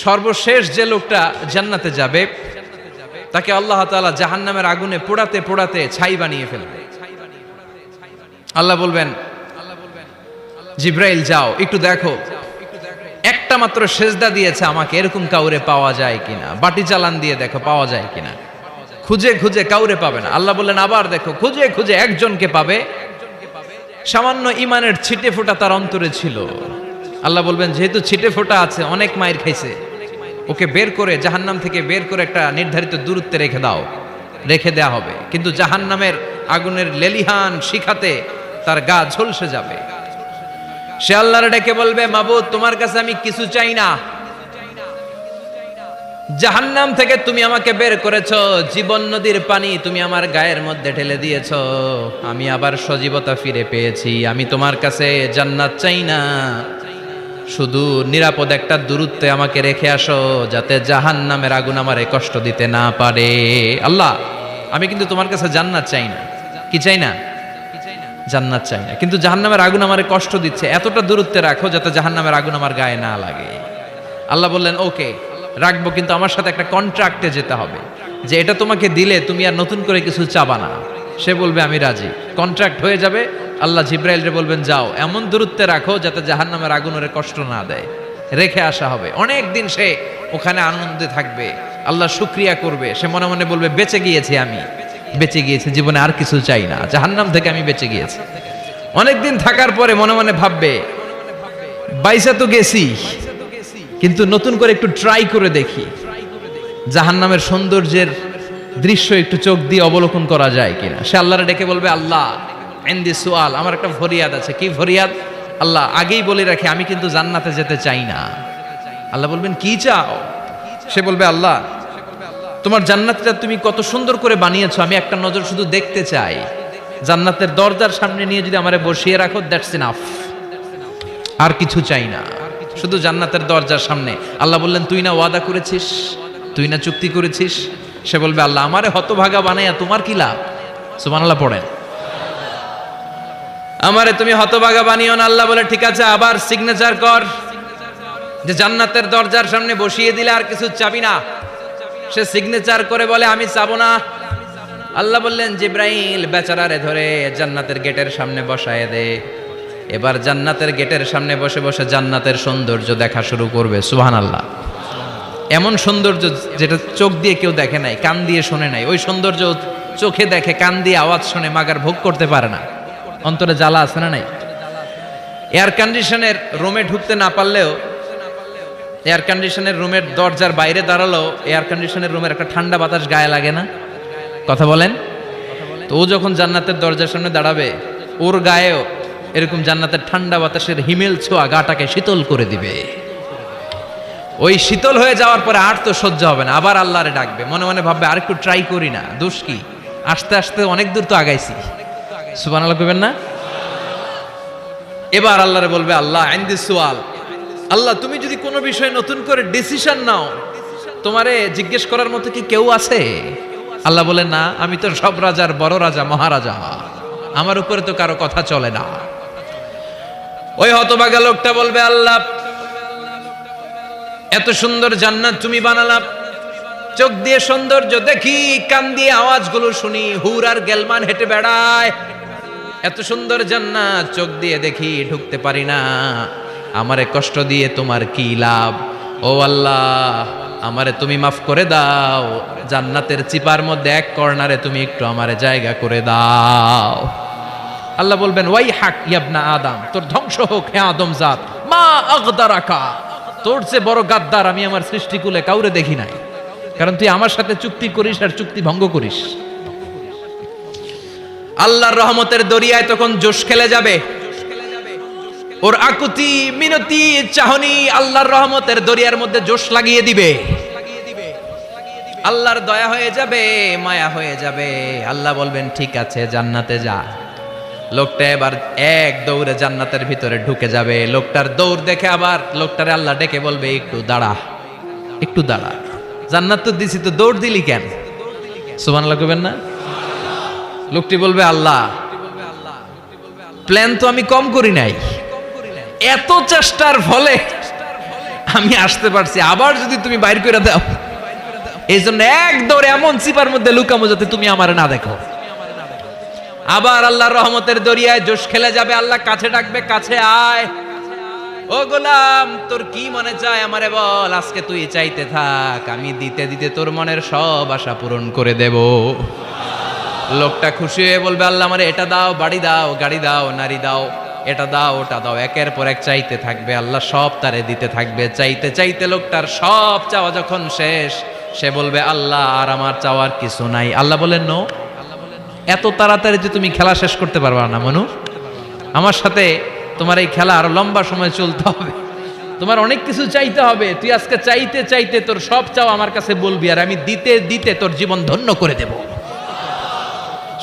সর্বশেষ যে লোকটা জান্নাতে যাবে তাকে আল্লাহ তাআলা জাহান্নামের আগুনে পোড়াতে পোড়াতে ছাই বানিয়ে ফেলবে। আল্লাহ বলবেন, জিব্রাইল যাও একটু দেখো, একটা মাত্র সেজদা দিয়েছে আমাকে, এরকম কাউরে পাওয়া যায় কিনা। বাটি চালান দিয়ে দেখো পাওয়া যায় কিনা। খুঁজে খুঁজে কাউরে পাবে না। আল্লাহ বললেন আবার দেখো, খুঁজে খুঁজে একজনকে পাবে, সামান্য ইমানের ছিটে ফোঁটা তার অন্তরে ছিল। আল্লাহ বলবেন যেহেতু ছিটে ফোঁটা আছে, অনেক মায়ের খাইছে, ওকে বের করে জাহান্নাম থেকে বের করে একটা নির্ধারিত দূরত্বে রেখে দাও। রেখে দেয়া হবে, কিন্তু জাহান্নামের আগুনের লেলিহান শিখাতে তার গা ঝলসে যাবে। সে আল্লাহর ডেকে বলবে, মাবুদ তোমার কাছে আমি কিছু চাই না, জাহান্নাম থেকে তুমি আমাকে বের করেছো, জীবন নদীর পানি তুমি আমার গায়ের মধ্যে ঢেলে দিয়েছো, আমি আবার সজীবতা ফিরে পেয়েছি। আমি তোমার কাছে জান্নাত চাই না, শুধু নিরাপদ একটা দূরত্বে আমাকে রেখে আসো, যাতে জাহান্নামের আগুন আমারে কষ্ট দিতে না পারে। আল্লাহ আমি কিন্তু তোমার কাছে জান্নাত চাই না। কি চাই না? জান্নাত চাই না, কিন্তু জাহান্নামের আগুন আমারে কষ্ট দিচ্ছে, এতটা দূরত্বে রাখো যাতে জাহান্নামের আগুন আমার গায়ে না লাগে। আল্লাহ বললেন ওকে রাখবো, কিন্তু আমার সাথে একটা কন্ট্রাক্টে যেতে হবে, যে এটা তোমাকে দিলে তুমি আর নতুন করে কিছু চাবা না। সে বলবে আমি রাজি, কন্ট্রাক্ট হয়ে যাবে। আল্লাহ জিব্রাইলরে বলবেন যাও এমন দূরত্বে রাখো যাতে জাহান্নামের আগুন ওরে কষ্ট না দেয়। রেখে আসা হবে, অনেক দিন সে ওখানে আনন্দে থাকবে, আল্লাহ শুকরিয়া করবে। সে মনে মনে বলবে বেঁচে গিয়েছি, আমি বেঁচে গিয়েছি, জীবনে আর কিছু চাই না, জাহান্নাম থেকে আমি বেঁচে গিয়েছি। অনেকদিন থাকার পরে মনে মনে ভাববে বাইসা তো গেছি, কিন্তু নতুন করে একটু ট্রাই করে দেখি, জাহান্নামের সৌন্দর্যের দৃশ্য একটু চোখ দিয়ে অবলোকন করা যায় কিনা। সে আল্লাহরে ডেকে বলবে আল্লাহ ইনদি সুআল, আমার একটা ফরিয়াদ আছে। কি ফরিয়াদ? আল্লাহ আগেই বলে রাখি আমি কিন্তু জান্নাতে যেতে চাই না। আল্লাহ বলবেন কি চাও? সে বলবে আল্লাহ তোমার জান্নাতটা তুমি কত সুন্দর করে বানিয়েছো, আমি একটা নজর শুধু দেখতে চাই। জান্নাতের দরজার সামনে নিয়ে যদি আমারে বসিয়ে রাখো, দ্যাটস ইনাফ, আর কিছু চাই না, শুধু জান্নাতের দরজার সামনে। আল্লাহ বললেন তুই না ওয়াদা করেছিস, তুই না চুক্তি করেছিস। সে বলবে আল্লাহ আমারে হতভাগা বানাইয়া তোমার কি লাভ? সুবহানাল্লাহ পড়েন। আমারে তুমি হতভাগা বানিও না। আল্লাহ বলে ঠিক আছে, আবার সিগনেচার কর যে জান্নাতের দরজার সামনে বসিয়ে দিলে আর কিছু চাবি না। সে সিগনেচার করে বলে আমি চাবো না। আল্লাহ বললেন জিব্রাইল বেচারারে ধরে জান্নাতের গেটের সামনে বসায় দে। এবার জান্নাতের গেটের সামনে বসে বসে জান্নাতের সৌন্দর্য দেখা শুরু করবে। সুবহানাল্লাহ। এমন সৌন্দর্য যেটা চোখ দিয়ে কেউ দেখে নাই, কান দিয়ে শোনে নাই। ওই সৌন্দর্য চোখে দেখে, কান দিয়ে আওয়াজ শুনে, মাগার ভোগ করতে পারে না। অন্তরে জ্বালা আছে না নাই? এয়ার কন্ডিশনের রুমে ঢুকতে না পারলেও, এয়ার কন্ডিশনের রুমের দরজার বাইরে দাঁড়ালো, এয়ার কন্ডিশনের রুমের একটা ঠান্ডা বাতাস গায়ে লাগে না? কথা বলেন তো। ও যখন জান্নাতের দরজার সামনে দাঁড়াবে, ওর গায়েও এরকম জান্নাতের ঠান্ডা বাতাসের হিমেল ছোঁয়া গাটাকে শীতল করে দিবে। ওই শীতল হয়ে যাওয়ার পরে আর তো সহ্য হবে না, আবার আল্লাহরে ডাকবে। মনে মনে ভাববে আর একটু ট্রাই করি না, দোষ কি, আস্তে আস্তে অনেক দূর তো আগাইছি। সুবহানাল্লাহ কইবেন না? এবার আল্লাহরে বলবে আল্লাহ ইনদি সুআল, আল্লাহ তুমি যদি কোনো বিষয়ে নতুন করে ডিসিশন নাও, তোমারে জিজ্ঞেস করার মতো কি কেউ আছে? আল্লাহ বলে না, আমি তো সব রাজার বড় রাজা, মহারাজা, আমার উপরে তো কারো কথা চলে না। ওই হতভাগা লোকটা বলবে আল্লাহ এত সুন্দর জান্নাত তুমি বানালা, চোখ দিয়ে সৌন্দর্য দেখি, কান দিয়ে আওয়াজগুলো শুনি, হুর আর গেলমান হেঁটে বেড়ায়, এত সুন্দর জান্নাত চোখ দিয়ে দেখি, ঢুকতে পারি না, আমারে কষ্ট দিয়ে তোমার কি লাভ? ও আল্লাহ আমারে তুমি মাফ করে দাও, জান্নাতের চিপার মধ্যে এক কর্নারে তুমি একটু আমারে জায়গা করে দাও। আল্লাহ বলবেন ওয়াই হাক ইয়াবনা আদম, তোর ধ্বংস হোক হে আদম জাত, মা আগদারাকা, তোর চেয়ে বড় গাদ্দার আমি আমার সৃষ্টিকুলে কাউরে দেখি নাই, কারণ তুই আমার সাথে চুক্তি করিস আর চুক্তি ভঙ্গ করিস। আল্লাহর রহমতের দরিয়ায় তখন জোশ খেলে যাবে, ওর আকুতি মিনতি চাহনি আল্লাহর রহমতের দরিয়ার মধ্যে জোশ লাগিয়ে দিবে। আল্লাহর দয়া হয়ে যাবে, মায়া হয়ে যাবে। আল্লাহ বলবেন ঠিক আছে জান্নাতে যা। লোকটা এবার এক দৌড়ে জান্নাতের ভিতরে ঢুকে যাবে। লোকটার দৌড় দেখে আবার লোকটারে আল্লাহ ডেকে বলবে একটু দাঁড়া, একটু দাঁড়া, জান্নাত তো দিছি, তো দৌড় দিলি কেন? সুবহানাল্লাহ কইবেন না? লোকটি বলবে আল্লাহ প্ল্যান তো আমি কম করি নাই, এত চেষ্টার ফলে আমি আসতে পারছি, আবার যদি তুমি বাইর করে দাও, এই জন্য এক দৌড়ে এমন চিপার মধ্যে লুকামো যাতে তুমি আমার না দেখো। আবার আল্লাহর রহমতের দরিয়ায় জোশ খেলে যাবে, আল্লাহ কাছে ডাকবে, কাছে আয় ও গোলাম, তোর কি মনে চায় আমারে বল, আজকে তুই চাইতে থাক, আমি দিতে দিতে তোর মনের সব আশা পূরণ করে দেব। লোকটা খুশি হয়ে বলবে, আল্লাহ আমারে এটা দাও, বাড়ি দাও, গাড়ি দাও, নারী দাও, এটা দাও, ওটা দাও, একের পর এক চাইতে থাকবে, আল্লাহ সব তারে দিতে থাকবে। চাইতে চাইতে লোকটার সব চাওয়া যখন শেষ, সে বলবে, আল্লাহ আর আমার চাওয়ার কিছু নাই। আল্লাহ বলেন, নো, এত তাড়াতাড়ি যে তুমি খেলা শেষ করতে পারবা না মনু, আমার সাথে তোমার এই খেলা আরো লম্বা সময় চলতে হবে, তোমার অনেক কিছু চাইতে হবে। তুই আজকে চাইতে চাইতে তোর সব চাওয়া আমার কাছে বলবি, আর আমি দিতে দিতে তোর জীবন ধন্য করে দেব।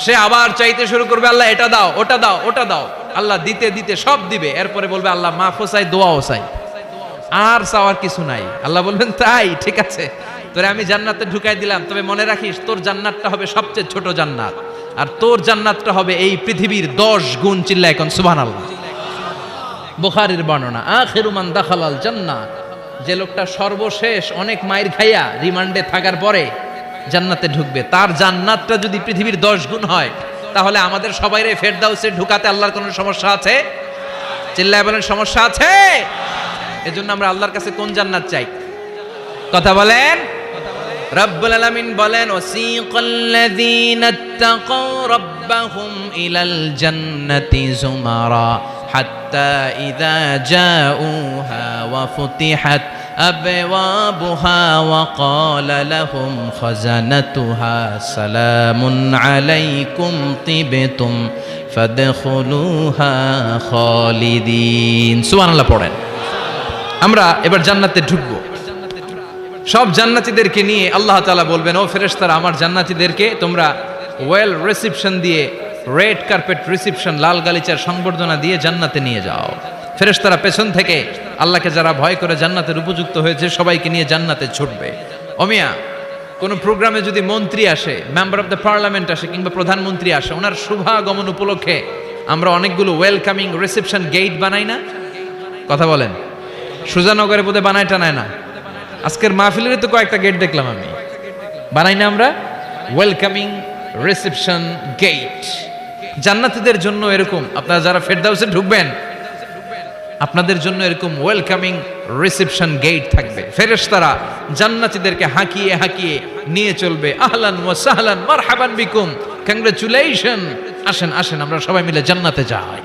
সে আবার চাইতে শুরু করবে, আল্লাহ এটা দাও, ওটা দাও, ওটা দাও, আল্লাহ দিতে দিতে সব দিবে। এরপরে বলবে, আল্লাহ মাফও চাই, দোয়াও চাই, আর চাওয়ার কিছু নাই। আল্লাহ বলবেন, তাই ঠিক আছে, তোরে আমি জান্নাতে ঢুকাই দিলাম, তবে মনে রাখিস তোর জান্নাতটা হবে সবচেয়ে ছোট জান্নাত, আর তোর জান্নাতটা হবে এই পৃথিবীর 10 গুণ। চিল্লায় এখন সুবহানাল্লাহ। বুখারীর বর্ণনা, আখিরু মান দাখালাল জান্নাহ, যে লোকটা সর্বশেষ অনেক মাইর খাইয়া রিমান্ডে থাকার পরে জান্নাতে ঢুকবে, তার জান্নাতটা যদি পৃথিবীর 10 গুণ হয়, তাহলে আমাদের সবাইরে ফেরদাউসে ঢুকাতে আল্লাহর কোনো সমস্যা আছে? চিল্লায় বলেন, সমস্যা আছে? এজন্য আমরা আল্লাহর কাছে কোন জান্নাত চাই? কথা বলেন। রব্বুল আলামিন বলেন, ওয়াসিকাল্লাযীনা ইত্তাকাউ রাব্বাহুম ইলাল জান্নাতি যুমারা হাত্তা ইযা জাউহা ওয়া ফুতিহাত আবওয়াবুহা ওয়া ক্বালা লাহুম খাজানাতুহা সালামুন আলাইকুম তিবতুম ফাদখুলুহা খালিদিন। সুবহানাল্লাহ পড়েন। আমরা এবার জান্নাতে ঢুকবো। সব জান্নাতীদেরকে নিয়ে আল্লাহ তাআলা বলবেন, ও ফেরেশতারা, আমার জান্নাতীদেরকে তোমরা ওয়েল রিসেপশন দিয়ে, রেড কার্পেট রিসেপশন, লাল গালিচার সংবর্ধনা দিয়ে জান্নাতে নিয়ে যাও। ফেরেশতারা পেছন থেকে আল্লাহকে যারা ভয় করে জান্নাতের উপযুক্ত হয়েছে সবাইকে নিয়ে জান্নাতে ছুটবে। ওমিয়া, কোনো প্রোগ্রামে যদি মন্ত্রী আসে, মেম্বার অফ দ্য পার্লামেন্ট আসে, কিংবা প্রধানমন্ত্রী আসে, ওনার শুভাগমন উপলক্ষে আমরা অনেকগুলো ওয়েলকামিং রিসেপশন গেট বানাই না? কথা বলেন। সুজানগরে বোধহয় বানায় টানায় না? আজকের মাহফিলের তো কয়েকটা গেট দেখলাম আমি, বানাই না আমরা? Welcoming reception gate. জান্নাতীদের জন্য এরকম, আপনারা যারা ফেরদাউসে ঢুকবেন, আপনাদের জন্য এরকম ওয়েলকামিং রিসেপশন গেট থাকবে। ফেরেশতারা জান্নাতীদেরকে হাঁকিয়ে হাঁকিয়ে নিয়ে চলবে, আহলান ওয়া সাহলান মারহাবান বিকুম, কংগ্রাচুলেশন, আসেন আসেন আমরা সবাই মিলে জান্নাতে যাই।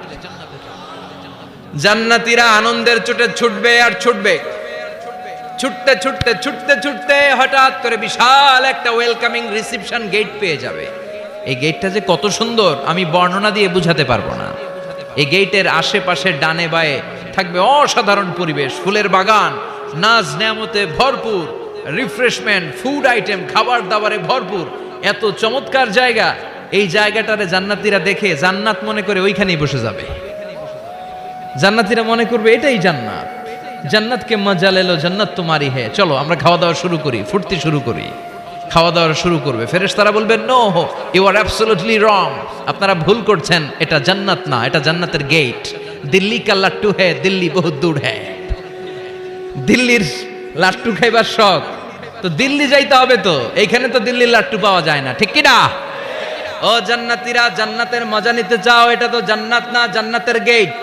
জান্নাতীরা আনন্দের চোটে ছুটবে আর ছুটবে, ছুটতে ছুটতে ছুটতে ছুটতে হঠাৎ করে বিশাল একটা ওয়েলকামিং রিসেপশন গেট পেয়ে যাবে। এই গেটটা যে কত সুন্দর আমি বর্ণনা দিয়ে বুঝাতে পারবো না। এই গেটের আশেপাশে ডানে বায়ে থাকবে অসাধারণ পরিবেশ, ফুলের বাগান, নাজ নেয়ামতে ভরপুর, রিফ্রেশমেন্ট, ফুড আইটেম, খাবার দাবারে ভরপুর, এত চমৎকার জায়গা। এই জায়গাটারে জান্নাতীরা দেখে জান্নাত মনে করে ওইখানেই বসে যাবে। জান্নাতীরা মনে করবে এটাই জান্নাত, জান্নাতকে মজা লেলো, জান্নাত তোমারই হে, চলো আমরা খাওয়া দাওয়া শুরু করি, ফুর্তি শুরু করি। খাওয়া দাওয়া শুরু করবে। ফেরেশতারা বলবেন, no, you are absolutely wrong, আপনারা ভুল করছেন, এটা জান্নাত না, এটা জান্নাতের গেট। দিল্লি কা লাট্টু হে, দিল্লি বহুত দূর হে। দিল্লির লাট্টু খাইবার শখ, তো দিল্লি যাইতে হবে, তো এইখানে তো দিল্লির লাট্টু পাওয়া যায় না, ঠিক কি না? ও জান্নাতীরা, জান্নাতের মজা নিতে চাও, এটা তো জান্নাত না, জান্নাতের গেট।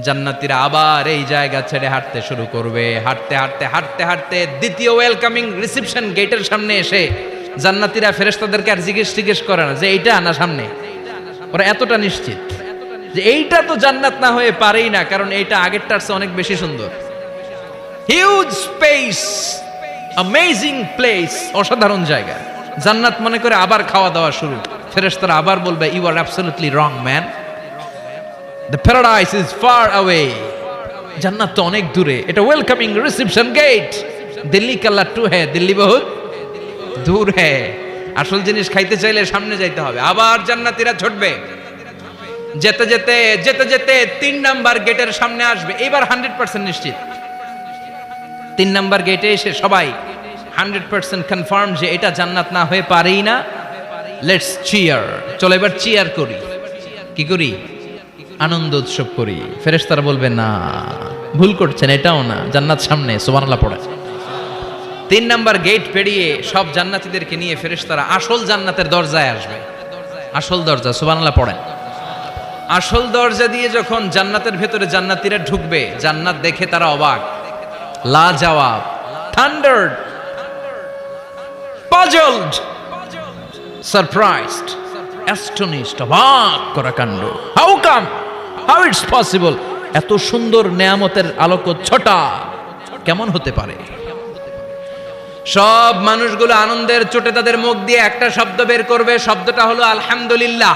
জান্নাতীরা আবার এই জায়গা ছেড়ে হাঁটতে শুরু করবে। হাঁটতে হাঁটতে হাঁটতে হাঁটতে দ্বিতীয় ওয়েলকামিং রিসেপশন গেটের সামনে এসে জান্নাতীরা ফেরেশতাদেরকে আর জিজ্ঞেস করে না যে এইটা না সামনে, ওরা এতটা নিশ্চিত যে এইটা তো জান্নাত না হয়ে পারেই না, কারণ এইটা আগেরটার চেয়ে অনেক বেশি সুন্দর। হিউজ স্পেস, অ্যামেজিং প্লেস, অসাধারণ জায়গা। জান্নাত মনে করে আবার খাওয়া দাওয়া শুরু। ফেরেশতারা আবার বলবে, you are absolutely wrong man, the paradise is far away, জান্নাত তো অনেক দূরে, এটা ওয়েলকামিং রিসেপশন গেট। দিল্লি কা লাট্টু হে, দিল্লি বহুত দূর হে। আসল জিনিস খাইতে চাইলে সামনে যাইতে হবে। আবার জান্নাতীরা ছুটবে, যেতে যেতে যেতে যেতে 3 নাম্বার গেটের সামনে আসবে। এবার 100% নিশ্চিত, 3 নাম্বার গেটে এসে সবাই 100% কনফার্ম যে এটা জান্নাত না হয়ে পারেই না। লেটস চিয়ার, চলো এবার চিয়ার করি। কি করি? আনন্দ উৎসব করি। ফেরেশতারা বলবে, না, ভুল করছেন, এটাও না, জান্নাত সামনে, সুবহানাল্লাহ পড়ে। 3 নাম্বার গেট পেরিয়ে সব জান্নাতীদেরকে নিয়ে ফেরেশতারা আসল জান্নাতের দরজায় আসবে। আসল দরজা, সুবহানাল্লাহ পড়েন। আসল দরজা দিয়ে যখন জান্নাতের ভেতরে জান্নাতীরা ঢুকবে, জান্নাত দেখে তারা অবাক, লা জবাব, থান্ডার্ড, পাজলড, সারপ্রাইজড, অ্যাস্টনিশড, অবাক করা কাণ্ড। How come, how it's possible, এত সুন্দর নেয়ামতের আলোকচ্ছটা কেমন হতে পারে? সব মানুষগুলো আনন্দের চোটে তাদের মুখ দিয়ে একটা শব্দ বের করবে, শব্দটা হলো আলহামদুলিল্লাহ।